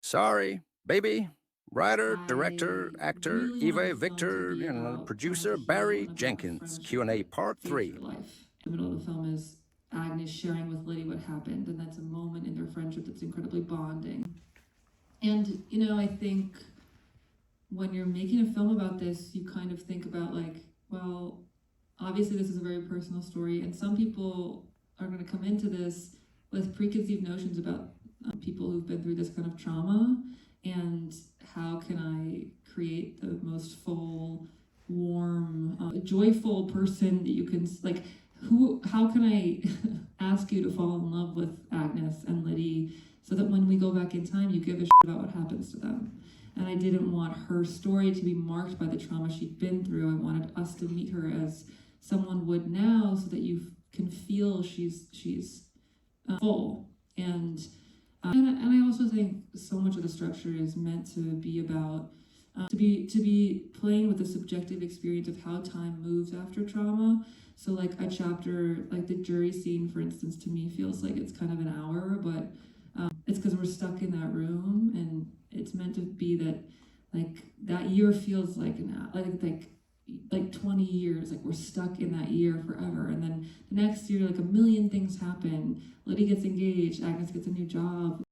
Sorry, baby. Writer, director, I actor, really want the Eva film to Victor, be about trying to producer heal Barry and about what Jenkins. friendship Q&A can Part do for 3. life. The middle of the film is Agnes sharing with Liddy what happened, and that's a moment in their friendship that's incredibly bonding. And, I think when you're making a film about this, you kind of think about well, obviously this is a very personal story, and some people are going to come into this with preconceived notions about people who've been through this kind of trauma, and how can I create the most full, warm, joyful person that you can how can I ask you to fall in love with Agnes and Liddy so that when we go back in time you give a shit about what happens to them. And I didn't want her story to be marked by the trauma she'd been through. I wanted us to meet her as someone would now, so that you can feel she's full. And I also think so much of the structure is meant to be about to be playing with the subjective experience of how time moves after trauma. So like a chapter, like the jury scene, for instance, to me feels like it's kind of an hour, but it's because we're stuck in that room, and it's meant to be that that year feels like like 20 years, like we're stuck in that year forever. And then the next year, like a million things happen. Liddy gets engaged, Agnes gets a new job,